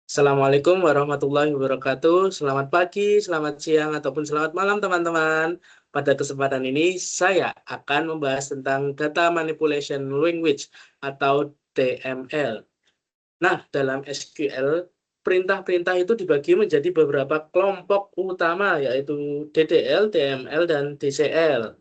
Assalamualaikum warahmatullahi wabarakatuh. Selamat pagi, selamat siang, ataupun selamat malam teman-teman. Pada kesempatan ini saya akan membahas tentang Data Manipulation Language atau DML. Nah, dalam SQL, perintah-perintah itu dibagi menjadi beberapa kelompok utama, yaitu DDL, DML, dan DCL.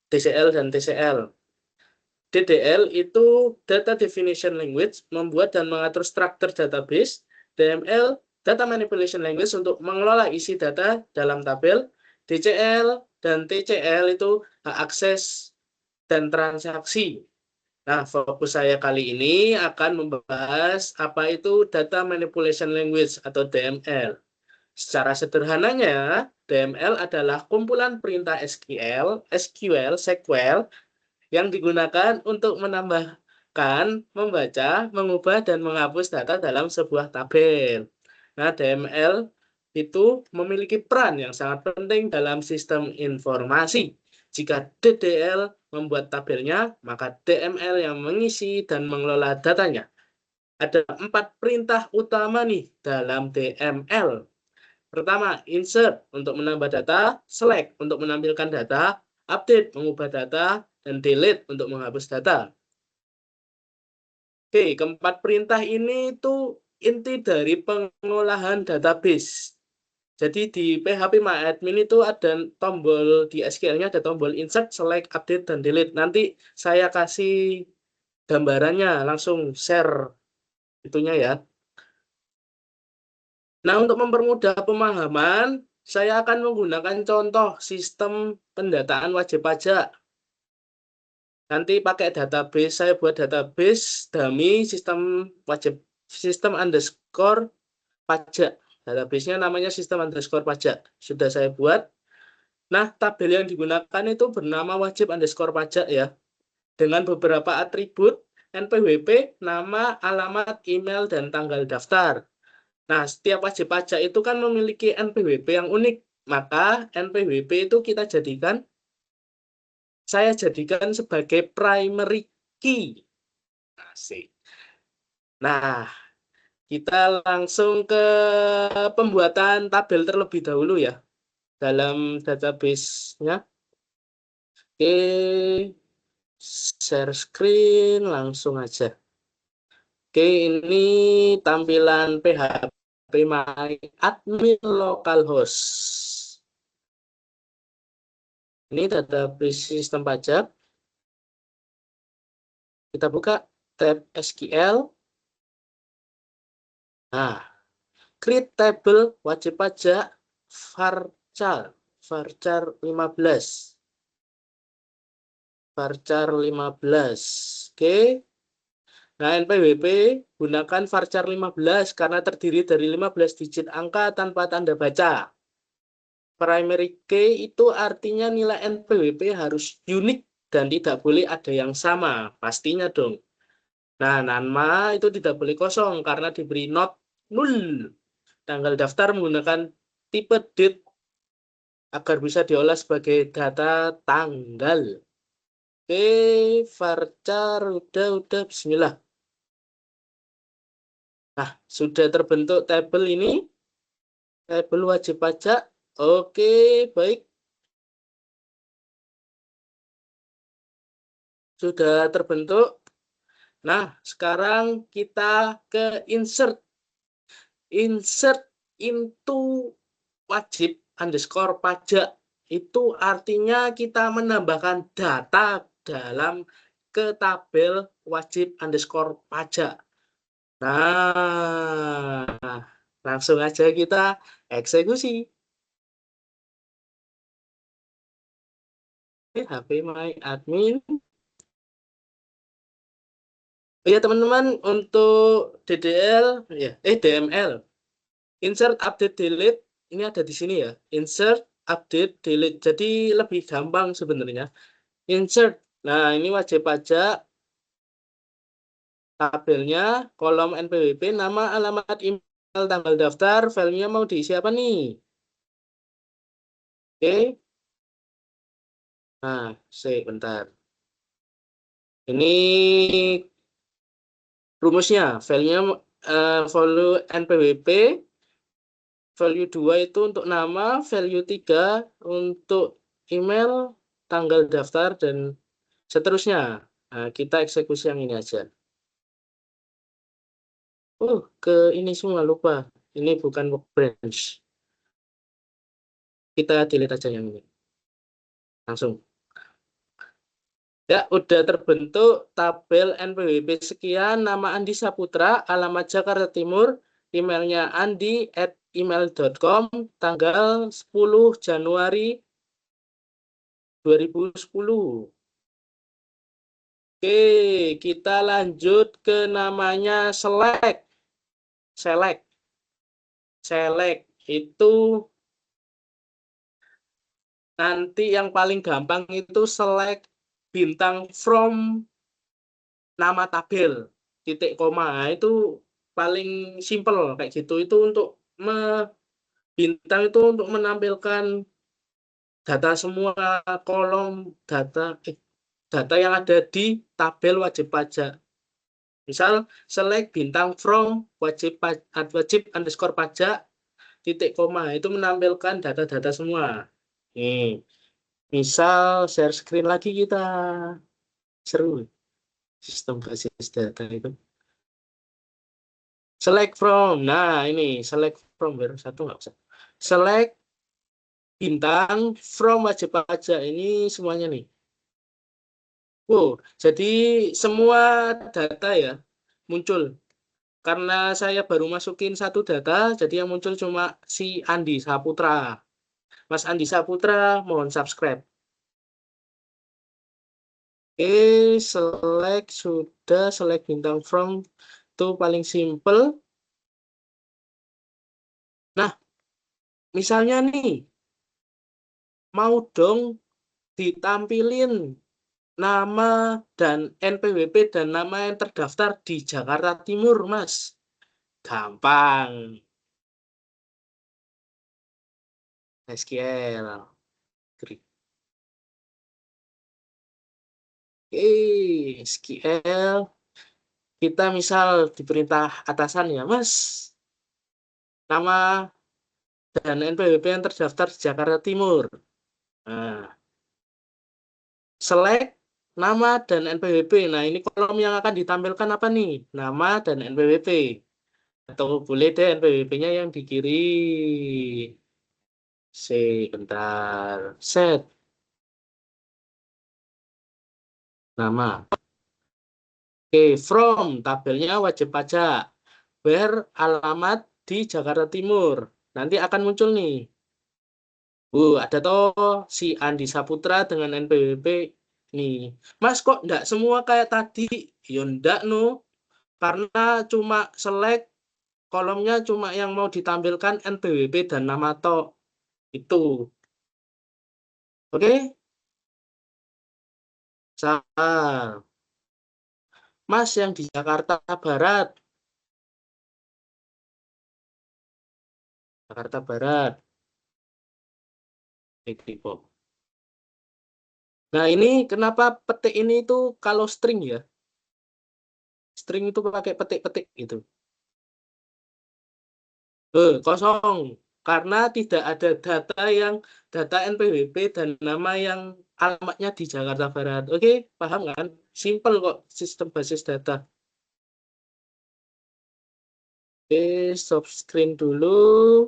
DCL dan TCL. DDL itu Data Definition Language, membuat dan mengatur struktur database. DML, Data Manipulation Language, untuk mengelola isi data dalam tabel. DCL dan TCL itu hak akses dan transaksi. Nah, fokus saya kali ini akan membahas apa itu Data Manipulation Language atau DML. Secara sederhananya, DML adalah kumpulan perintah SQL yang digunakan untuk menambahkan, membaca, mengubah, dan menghapus data dalam sebuah tabel. Nah, DML itu memiliki peran yang sangat penting dalam sistem informasi. Jika DDL membuat tabelnya, maka DML yang mengisi dan mengelola datanya. Ada 4 perintah utama nih dalam DML. Pertama, insert untuk menambah data, select untuk menampilkan data, update mengubah data, dan delete untuk menghapus data. Oke, keempat perintah ini itu inti dari pengolahan database. Jadi di PHP MyAdmin itu ada tombol, di SQL-nya ada tombol insert, select, update, dan delete. Nanti saya kasih gambarannya, langsung share itunya ya. Nah, untuk mempermudah pemahaman, saya akan menggunakan contoh sistem pendataan wajib pajak. Nanti pakai database, saya buat database dummy sistem underscore pajak. Database-nya namanya sistem underscore pajak. Sudah saya buat. Nah, tabel yang digunakan itu bernama wajib underscore pajak ya. Dengan beberapa atribut NPWP, nama, alamat, email, dan tanggal daftar. Nah, setiap wajib pajak itu kan memiliki NPWP yang unik. Maka NPWP itu saya jadikan sebagai primary key. Asik. Nah, kita langsung ke pembuatan tabel terlebih dahulu ya. Dalam database-nya. Oke, share screen langsung aja. Oke, ini tampilan PHP MyAdmin localhost. Ini database sistem pajak. Kita buka tab SQL. Nah, create table wajib pajak varchar 15. Varchar 15. Oke. Nah, NPWP gunakan varchar 15 karena terdiri dari 15 digit angka tanpa tanda baca. Primary key itu artinya nilai NPWP harus unik dan tidak boleh ada yang sama. Pastinya dong. Nah, nama itu tidak boleh kosong karena diberi not null. Tanggal daftar menggunakan tipe date agar bisa diolah sebagai data tanggal. Oke, varchar udah bismillah. Nah, sudah terbentuk tabel ini, tabel wajib pajak. Oke, baik. Sudah terbentuk. Nah, sekarang kita ke insert. Insert into wajib underscore pajak. Itu artinya kita menambahkan data dalam ke tabel wajib underscore pajak. Nah, langsung aja kita eksekusi. HP MyAdmin. Oh ya teman-teman, untuk DDL ya, DML, insert, update, delete, ini ada di sini ya. Insert, update, delete. Jadi lebih gampang sebenarnya. Insert. Nah, ini wajib pajak, tabelnya, kolom NPWP, nama, alamat, email, tanggal daftar, filenya mau diisi apa nih? Oke. Nah, bentar. Ini rumusnya, filenya value NPWP, value 2 itu untuk nama, value 3 untuk email, tanggal daftar, dan seterusnya. Nah, kita eksekusi yang ini aja. Ke ini semua lupa. Ini bukan Workbench. Kita delete aja yang ini. Langsung. Ya, udah terbentuk tabel NPWP sekian, nama Andi Saputra, alamat Jakarta Timur, emailnya andi@email.com, tanggal 10 Januari 2010. Oke, kita lanjut ke namanya Select. Select itu nanti yang paling gampang itu select bintang from nama tabel, titik koma, itu paling simple kayak gitu. Itu untuk bintang itu untuk menampilkan data semua kolom data yang ada di tabel wajib pajak. Misal select bintang from wajib underscore pajak titik koma, itu menampilkan data-data semua. Nih, misal share screen lagi kita. Seru sistem basis data itu. Select from. Nah, ini select from baru satu nggak usah. Select bintang from wajib pajak, ini semuanya nih. Jadi semua data ya muncul. Karena saya baru masukin satu data, jadi yang muncul cuma si Andi Saputra. Mas Andi Saputra, mohon subscribe. Select bintang from itu paling simple. Nah, misalnya nih, mau dong ditampilin nama dan NPWP dan nama yang terdaftar di Jakarta Timur, Mas. Gampang. SQL. SQL. Kita misal diperintah atasan ya, Mas. Nama dan NPWP yang terdaftar di Jakarta Timur. Nah, select nama dan NPWP. Nah, ini kolom yang akan ditampilkan apa nih? Nama dan NPWP. Atau boleh deh NPWP-nya yang di kiri. Bentar. Set nama. From tabelnya wajib pajak. Where alamat di Jakarta Timur. Nanti akan muncul nih. Ada toh si Andi Saputra dengan NPWP nih. Mas, kok enggak semua kayak tadi? Ya enggak no. Karena cuma select kolomnya cuma yang mau ditampilkan NPWP dan nama toh. Itu. Oke? Mas yang di Jakarta Barat. Jakarta Barat. Nah, ini kenapa petik ini itu kalau string ya? String itu pakai petik-petik gitu. Kosong. Karena tidak ada data NPWP dan nama yang alamatnya di Jakarta Barat. Oke, paham kan? Simple kok sistem basis data. Oke, stop screen dulu.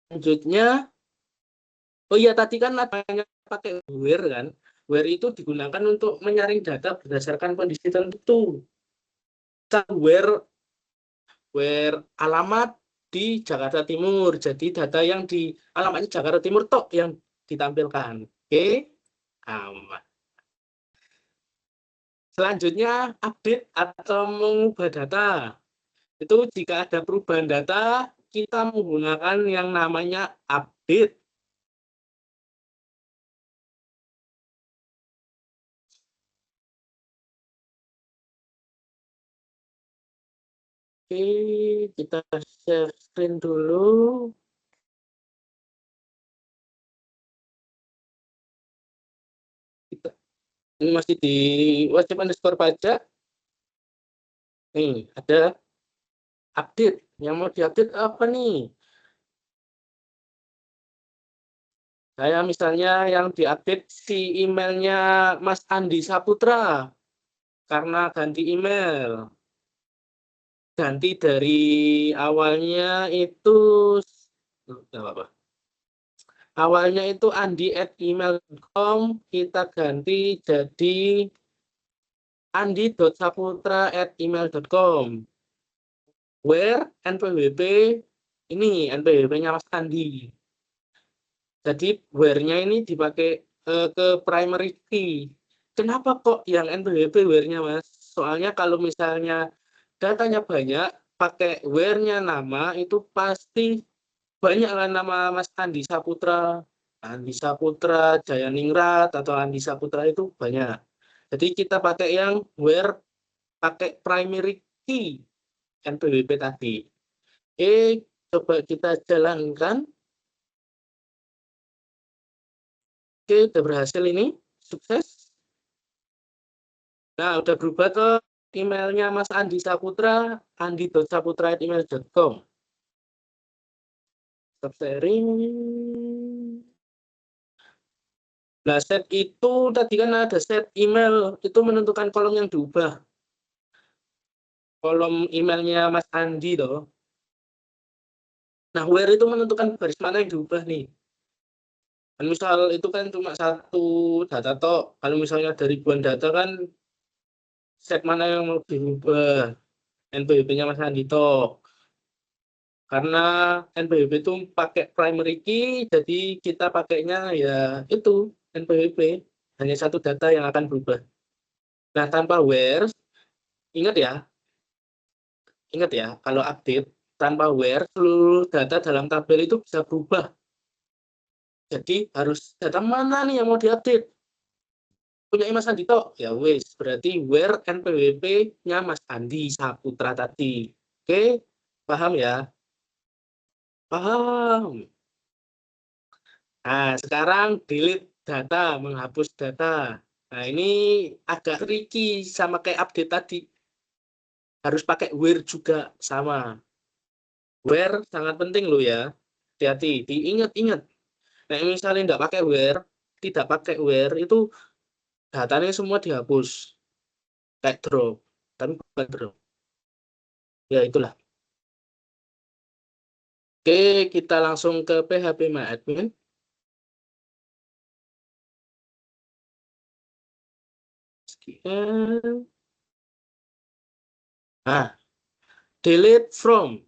Selanjutnya, oh iya tadi kan namanya pakai where kan. Where itu digunakan untuk menyaring data berdasarkan kondisi tertentu. Where alamat di Jakarta Timur. Jadi data yang di alamatnya Jakarta Timur tok yang ditampilkan. Oke. Aman. Selanjutnya update atau mengubah data. Itu jika ada perubahan data, kita menggunakan yang namanya update. Oke, kita share screen dulu. Ini masih di wajib underscore pajak. Nih, ada update. Yang mau diupdate apa nih? Saya misalnya yang diupdate si emailnya Mas Andi Saputra karena ganti email. Ganti dari awalnya itu nggak apa-apa. Awalnya itu andi@gmail.com, kita ganti jadi andi.saputra@gmail.com. Where NPWP ini NPWP-nya Mas Andi. Jadi where-nya ini dipakai ke primary key. Kenapa kok yang NPWP where-nya Mas? Soalnya kalau misalnya datanya banyak, pakai where-nya nama itu pasti banyak kan nama Mas Andi Saputra, Jayaningrat atau Andi Saputra itu banyak. Jadi kita pakai yang where pakai primary key NPWP tadi. Coba kita jalankan. Udah berhasil ini, sukses. Nah, udah berubah ke emailnya Mas Andi Saputra, andi.saputra@email.com. Stop sharing. Nah, set itu tadi kan ada set email, itu menentukan kolom yang diubah. Kolom emailnya Mas Andi loh. Nah, where itu menentukan baris mana yang diubah nih. Dan misal itu kan cuma satu data toh. Kalau misalnya ada ribuan data kan set mana yang mau diubah. NPWP-nya Mas Andi toh. Karena NPWP itu pakai primary key, jadi kita pakainya ya itu NPWP, hanya satu data yang akan berubah. Nah, tanpa where, ingat ya, kalau update tanpa where seluruh data dalam tabel itu bisa berubah. Jadi harus data mana nih yang mau diupdate? Punya Mas Andi toh? Ya wes, berarti where NPWP-nya Mas Andi Saputra tadi. Oke, paham ya? Paham. Nah, sekarang delete data, menghapus data. Nah, ini agak tricky sama kayak update tadi. Harus pakai where juga sama. Where sangat penting loh ya. Hati-hati, diingat-ingat. Nah, misalnya tidak pakai where, itu datanya semua dihapus. Kayak drop. Tapi bukan drop. Ya, itulah. Oke, kita langsung ke phpMyAdmin. Sekian. Nah, delete from.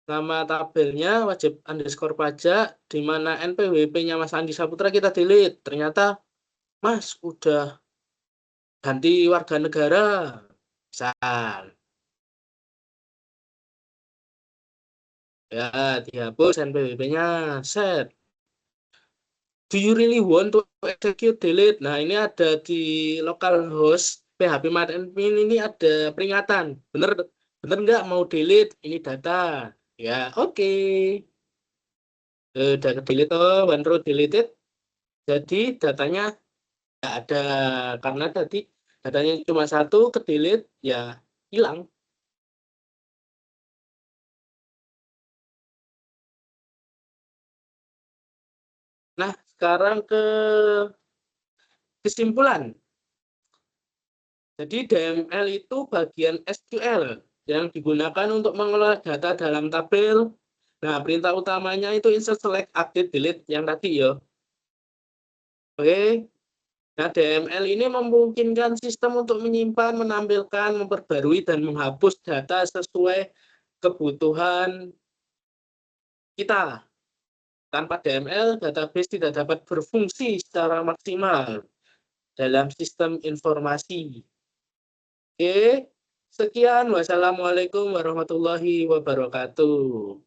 Nama tabelnya wajib underscore pajak, di mana NPWP-nya Mas Andi Saputra kita delete. Ternyata Mas udah ganti warga negara. Misal. Ya, dihapus NPWP-nya. Set. Do you really want to execute delete? Nah, ini ada di localhost phpMyAdmin ini ada peringatan. Bener nggak mau delete? Ini data. Ya, oke. Udah ke delete, one row deleted. Jadi datanya nggak ada, karena tadi datanya cuma satu, ke delete ya hilang. Nah, sekarang ke kesimpulan. Jadi DML itu bagian SQL yang digunakan untuk mengelola data dalam tabel. Nah, perintah utamanya itu insert, select, update, delete yang tadi ya. Oke. Nah, DML ini memungkinkan sistem untuk menyimpan, menampilkan, memperbarui, dan menghapus data sesuai kebutuhan kita. Tanpa DML, database tidak dapat berfungsi secara maksimal dalam sistem informasi. Oke, sekian. Wassalamualaikum warahmatullahi wabarakatuh.